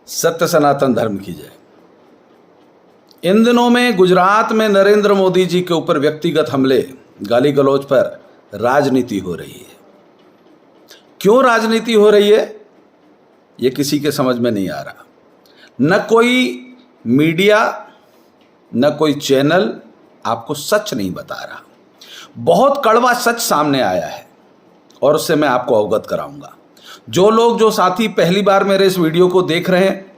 सत्य सनातन धर्म की जय। इन दिनों में गुजरात में नरेंद्र मोदी जी के ऊपर व्यक्तिगत हमले, गाली गलौज पर राजनीति हो रही है। क्यों राजनीति हो रही है ये किसी के समझ में नहीं आ रहा। न कोई मीडिया न कोई चैनल आपको सच नहीं बता रहा। बहुत कड़वा सच सामने आया है और उससे मैं आपको अवगत कराऊंगा। जो साथी पहली बार मेरे इस वीडियो को देख रहे हैं,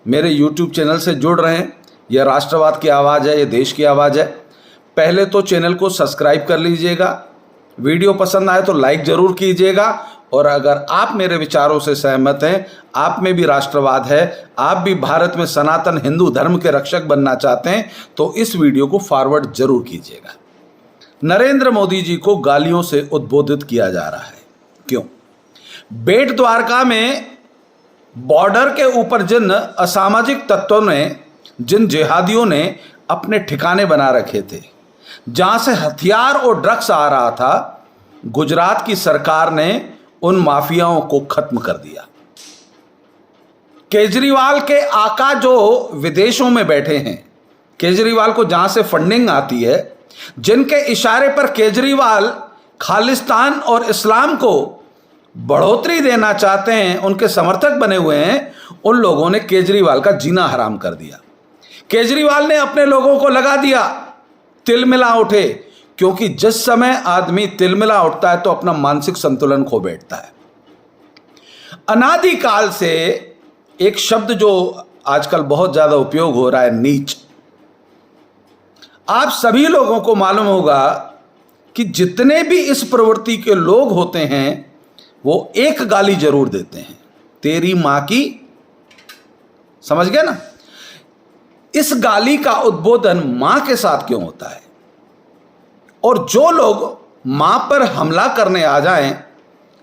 मेरे YouTube चैनल से जुड़ रहे हैं, यह राष्ट्रवाद की आवाज़ है, यह देश की आवाज़ है। पहले तो चैनल को सब्सक्राइब कर लीजिएगा, वीडियो पसंद आए तो लाइक ज़रूर कीजिएगा, और अगर आप मेरे विचारों से सहमत हैं, आप में भी राष्ट्रवाद है, आप भी भारत में सनातन हिंदू धर्म के रक्षक बनना चाहते हैं, तो इस वीडियो को फॉरवर्ड जरूर कीजिएगा। नरेंद्र मोदी जी को गालियों से उद्बोधित किया जा रहा है। क्यों? बेट द्वारका में बॉर्डर के ऊपर जिन असामाजिक तत्वों ने, जिन जिहादियों ने अपने ठिकाने बना रखे थे, जहां से हथियार और ड्रग्स आ रहा था, गुजरात की सरकार ने उन माफियाओं को खत्म कर दिया। केजरीवाल के आका जो विदेशों में बैठे हैं, केजरीवाल को जहां से फंडिंग आती है, जिनके इशारे पर केजरीवाल खालिस्तान और इस्लाम को बढ़ोतरी देना चाहते हैं, उनके समर्थक बने हुए हैं, उन लोगों ने केजरीवाल का जीना हराम कर दिया। केजरीवाल ने अपने लोगों को लगा दिया तिलमिला उठे, क्योंकि जिस समय आदमी तिलमिला उठता है तो अपना मानसिक संतुलन खो बैठता है। अनादिकाल से एक शब्द जो आजकल बहुत ज्यादा उपयोग हो रहा है, नीच। आप सभी लोगों को मालूम होगा कि जितने भी इस प्रवृत्ति के लोग होते हैं वो एक गाली जरूर देते हैं, तेरी मां की। समझ गए ना? इस गाली का उद्बोधन मां के साथ क्यों होता है? और जो लोग मां पर हमला करने आ जाएं,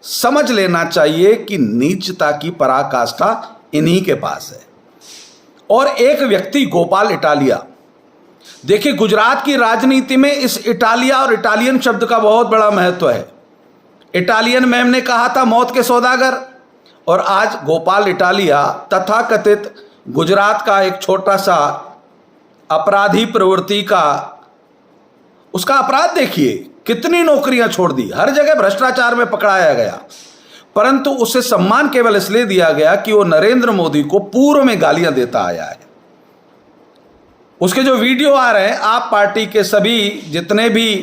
समझ लेना चाहिए कि नीचता की पराकाष्ठा इन्हीं के पास है। और एक व्यक्ति गोपाल इटालिया, देखिए गुजरात की राजनीति में इस इटालिया और इटालियन शब्द का बहुत बड़ा महत्व है। इटालियन मैम ने कहा था मौत के सौदागर, और आज गोपाल इटालिया तथाकथित गुजरात का एक छोटा सा अपराधी प्रवृत्ति का, उसका अपराध देखिए, कितनी नौकरियां छोड़ दी, हर जगह भ्रष्टाचार में पकड़ाया गया, परंतु उसे सम्मान केवल इसलिए दिया गया कि वो नरेंद्र मोदी को पूर्व में गालियां देता आया है। उसके जो वीडियो आ रहे हैं, आप पार्टी के सभी जितने भी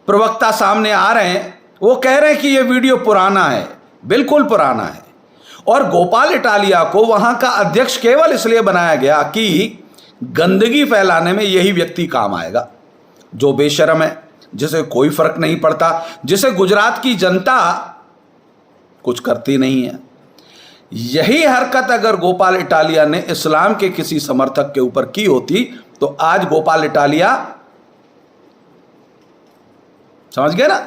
प्रवक्ता सामने आ रहे हैं, वो कह रहे हैं कि ये वीडियो पुराना है, बिल्कुल पुराना है। और गोपाल इटालिया को वहां का अध्यक्ष केवल इसलिए बनाया गया कि गंदगी फैलाने में यही व्यक्ति काम आएगा, जो बेशर्म है, जिसे कोई फर्क नहीं पड़ता, जिसे गुजरात की जनता कुछ करती नहीं है। यही हरकत अगर गोपाल इटालिया ने इस्लाम के किसी समर्थक के ऊपर की होती तो आज गोपाल इटालिया, समझ गए ना?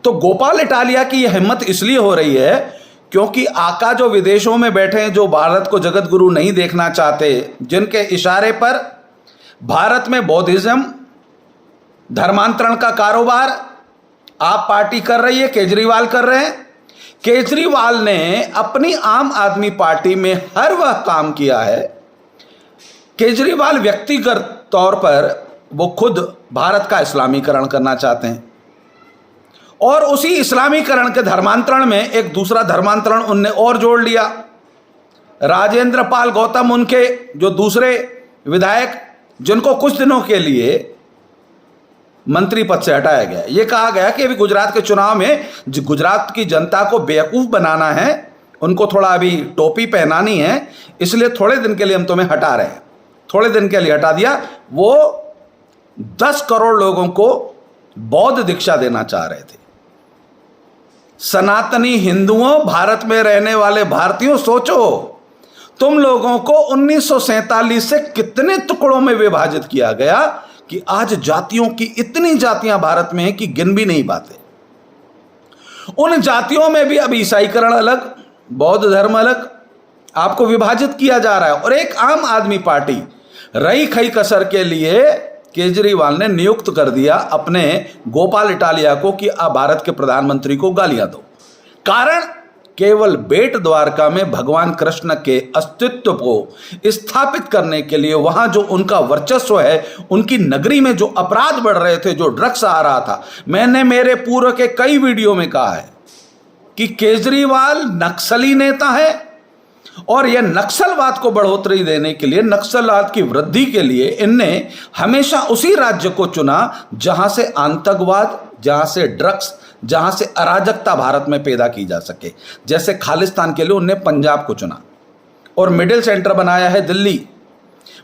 तो गोपाल इटालिया की यह हिम्मत इसलिए हो रही है क्योंकि आका जो विदेशों में बैठे हैं, जो भारत को जगत गुरु नहीं देखना चाहते, जिनके इशारे पर भारत में बौद्धिज्म, धर्मांतरण का कारोबार आप पार्टी कर रही है, केजरीवाल कर रहे हैं। केजरीवाल ने अपनी आम आदमी पार्टी में हर वह काम किया है। केजरीवाल व्यक्तिगत तौर पर वो खुद भारत का इस्लामीकरण करना चाहते हैं, और उसी इस्लामीकरण के धर्मांतरण में एक दूसरा धर्मांतरण उनने और जोड़ लिया। राजेंद्र पाल गौतम, उनके जो दूसरे विधायक, जिनको कुछ दिनों के लिए मंत्री पद से हटाया गया, ये कहा गया कि अभी गुजरात के चुनाव में गुजरात की जनता को बेवकूफ बनाना है, उनको थोड़ा अभी टोपी पहनानी है, इसलिए थोड़े दिन के लिए हम तुम्हें हटा रहे हैं। थोड़े दिन के लिए हटा दिया। वो 10 करोड़ लोगों को बौद्ध दीक्षा देना चाह रहे थे। सनातनी हिंदुओं, भारत में रहने वाले भारतीयों, सोचो तुम लोगों को 1947 से कितने टुकड़ों में विभाजित किया गया कि आज जातियों की इतनी जातियां भारत में हैं कि गिन भी नहीं पाते। उन जातियों में भी अब ईसाईकरण अलग, बौद्ध धर्म अलग, आपको विभाजित किया जा रहा है। और एक आम आदमी पार्टी रही खई कसर के लिए केजरीवाल ने नियुक्त कर दिया अपने गोपाल इटालिया को कि आप भारत के प्रधानमंत्री को गालियां दो। कारण केवल बेट द्वारका में भगवान कृष्ण के अस्तित्व को स्थापित करने के लिए, वहां जो उनका वर्चस्व है, उनकी नगरी में जो अपराध बढ़ रहे थे, जो ड्रग्स आ रहा था। मैंने मेरे पूर्व के कई वीडियो में कहा है कि केजरीवाल नक्सली नेता है और यह नक्सलवाद को बढ़ोतरी देने के लिए, नक्सलवाद की वृद्धि के लिए इनने हमेशा उसी राज्य को चुना जहां से आतंकवाद, जहां से ड्रग्स, जहां से अराजकता भारत में पैदा की जा सके। जैसे खालिस्तान के लिए उनने पंजाब को चुना और मिडिल सेंटर बनाया है दिल्ली।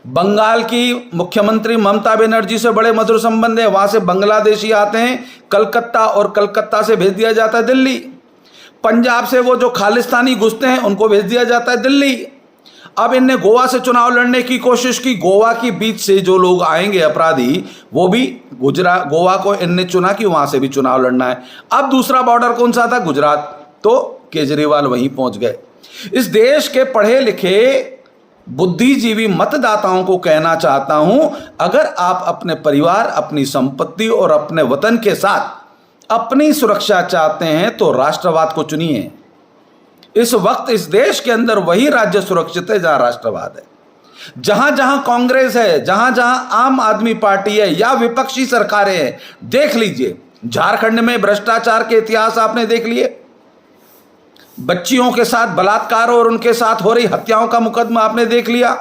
बंगाल की मुख्यमंत्री ममता बनर्जी से बड़े मधुर संबंध है, वहां से बांग्लादेशी आते हैं कलकत्ता और कलकत्ता से भेज दिया जाता है दिल्ली। पंजाब से वो जो खालिस्तानी घुसते हैं उनको भेज दिया जाता है दिल्ली। अब इनने गोवा से चुनाव लड़ने की कोशिश की, गोवा की बीच से जो लोग आएंगे अपराधी, वो भी गोवा को इनने चुना कि वहां से भी चुनाव लड़ना है। अब दूसरा बॉर्डर कौन सा था? गुजरात। तो केजरीवाल वहीं पहुंच गए। इस देश के पढ़े लिखे बुद्धिजीवी मतदाताओं को कहना चाहता हूं, अगर आप अपने परिवार, अपनी संपत्ति और अपने वतन के साथ अपनी सुरक्षा चाहते हैं तो राष्ट्रवाद को चुनिए। इस वक्त इस देश के अंदर वही राज्य सुरक्षित है जहां राष्ट्रवाद है। जहां जहां कांग्रेस है, जहां जहां आम आदमी पार्टी है या विपक्षी सरकारें हैं, देख लीजिए। झारखंड में भ्रष्टाचार के इतिहास आपने देख लिए, बच्चियों के साथ बलात्कार और उनके साथ हो रही हत्याओं का मुकदमा आपने देख लिया।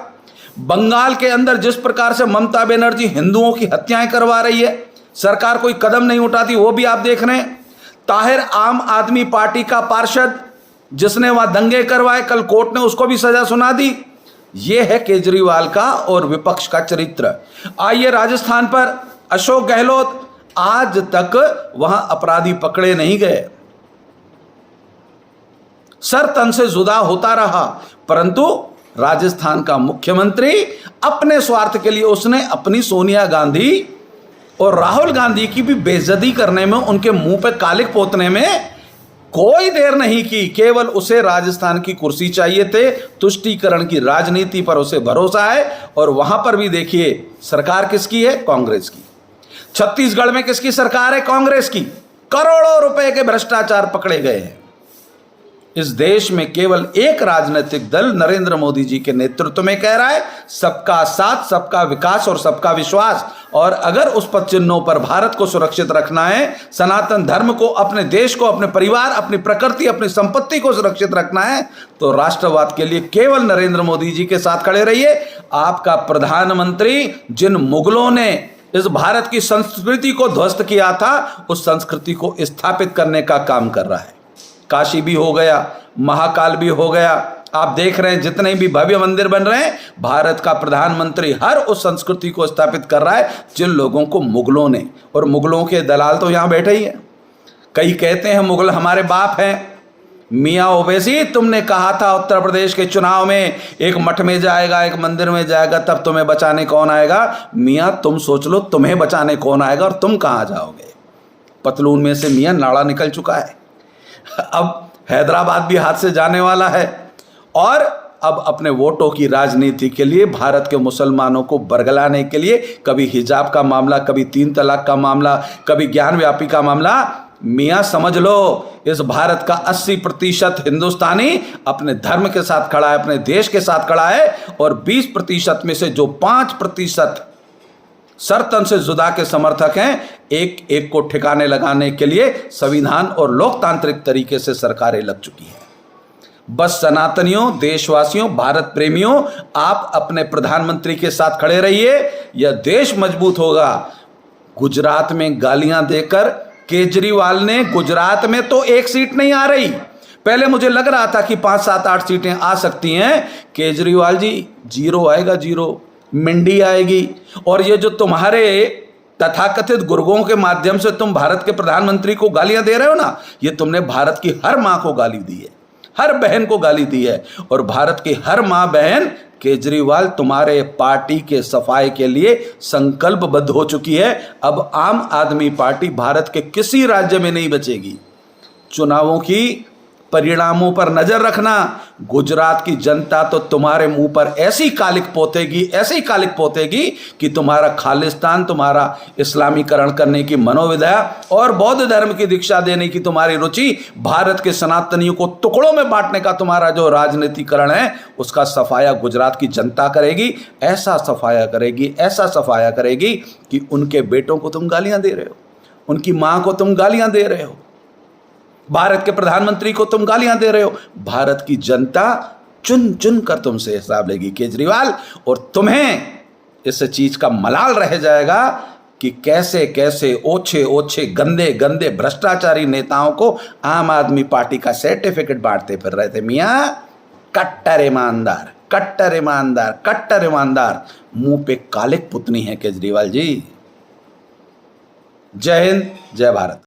बंगाल के अंदर जिस प्रकार से ममता बनर्जी हिंदुओं की हत्याएं करवा रही है, सरकार कोई कदम नहीं उठाती, वो भी आप देख रहे हैं। ताहिर आम आदमी पार्टी का पार्षद जिसने वहां दंगे करवाए, कल कोर्ट ने उसको भी सजा सुना दी। यह है केजरीवाल का और विपक्ष का चरित्र। आइए राजस्थान पर, अशोक गहलोत, आज तक वहां अपराधी पकड़े नहीं गए, सर तन से जुदा होता रहा, परंतु राजस्थान का मुख्यमंत्री अपने स्वार्थ के लिए उसने अपनी सोनिया गांधी और राहुल गांधी की भी बेइज्जती करने में, उनके मुंह पे कालिक पोतने में कोई देर नहीं की। केवल उसे राजस्थान की कुर्सी चाहिए थे, तुष्टीकरण की राजनीति पर उसे भरोसा है। और वहां पर भी देखिए सरकार किसकी है? कांग्रेस की। छत्तीसगढ़ में किसकी सरकार है? कांग्रेस की। करोड़ों रुपए के भ्रष्टाचार पकड़े गए हैं। इस देश में केवल एक राजनीतिक दल नरेंद्र मोदी जी के नेतृत्व में कह रहा है सबका साथ, सबका विकास और सबका विश्वास। और अगर उस पद चिन्हों पर भारत को सुरक्षित रखना है, सनातन धर्म को, अपने देश को, अपने परिवार, अपनी प्रकृति, अपनी संपत्ति को सुरक्षित रखना है, तो राष्ट्रवाद के लिए केवल नरेंद्र मोदी जी के साथ खड़े रहिए। आपका प्रधानमंत्री जिन मुगलों ने इस भारत की संस्कृति को ध्वस्त किया था, उस संस्कृति को स्थापित करने का काम कर रहा है। काशी भी हो गया, महाकाल भी हो गया, आप देख रहे हैं जितने भी भव्य मंदिर बन रहे हैं, भारत का प्रधानमंत्री हर उस संस्कृति को स्थापित कर रहा है जिन लोगों को मुगलों ने, और मुगलों के दलाल तो यहां बैठे ही हैं। कई कहते हैं मुगल हमारे बाप हैं। मियाँ ओवैसी, तुमने कहा था उत्तर प्रदेश के चुनाव में एक मठ में जाएगा, एक मंदिर में जाएगा, तब तुम्हें बचाने कौन आएगा? मियाँ तुम सोच लो, तुम्हें बचाने कौन आएगा और तुम कहाँ जाओगे? पतलून में से मियाँ नाड़ा निकल चुका है। अब हैदराबाद भी हाथ से जाने वाला है। और अब अपने वोटों की राजनीति के लिए, भारत के मुसलमानों को बरगलाने के लिए, कभी हिजाब का मामला, कभी 3 तलाक का मामला, कभी ज्ञान व्यापी का मामला, मियाँ समझ लो इस भारत का 80% हिंदुस्तानी अपने धर्म के साथ खड़ा है, अपने देश के साथ खड़ा है। और 20% में से जो 5% सरतन से जुदा के समर्थक हैं, एक एक को ठिकाने लगाने के लिए संविधान और लोकतांत्रिक तरीके से सरकारें लग चुकी हैं। बस सनातनियों, देशवासियों, भारत प्रेमियों, आप अपने प्रधानमंत्री के साथ खड़े रहिए, यह देश मजबूत होगा। गुजरात में गालियां देकर केजरीवाल ने, गुजरात में तो 1 सीट नहीं आ रही, पहले मुझे लग रहा था कि 5, 7, 8 सीटें आ सकती हैं। केजरीवाल जी 0 आएगा, 0 मिंडी आएगी। और ये जो तुम्हारे तथाकथित गुर्गों के माध्यम से तुम भारत के प्रधानमंत्री को गालियां दे रहे हो ना, ये तुमने भारत की हर मां को गाली दी है, हर बहन को गाली दी है। और भारत की हर मां बहन केजरीवाल तुम्हारे पार्टी के सफाई के लिए संकल्पबद्ध हो चुकी है। अब आम आदमी पार्टी भारत के किसी राज्य में नहीं बचेगी। चुनावों की परिणामों पर नजर रखना। गुजरात की जनता तो तुम्हारे मुंह पर ऐसी कालिक पोतेगी, ऐसी कालिक पोतेगी कि तुम्हारा खालिस्तान, तुम्हारा इस्लामीकरण करने की मनोविधा और बौद्ध धर्म की दीक्षा देने की तुम्हारी रुचि, भारत के सनातनियों को टुकड़ों में बांटने का तुम्हारा जो राजनीतिकरण है, उसका सफाया गुजरात की जनता करेगी। ऐसा सफाया करेगी, ऐसा सफाया करेगी कि उनके बेटों को तुम गालियां दे रहे हो, उनकी मां को तुम गालियां दे रहे हो, भारत के प्रधानमंत्री को तुम गालियां दे रहे हो। भारत की जनता चुन चुन कर तुमसे हिसाब लेगी केजरीवाल, और तुम्हें इस चीज का मलाल रह जाएगा कि कैसे कैसे ओछे ओछे गंदे गंदे भ्रष्टाचारी नेताओं को आम आदमी पार्टी का सर्टिफिकेट बांटते फिर रहे थे। मियां कट्टर ईमानदार, कट्टर ईमानदार, कट्टर ईमानदार, मुंह पे कालिक पुतनी है केजरीवाल जी। जय हिंद, जय भारत।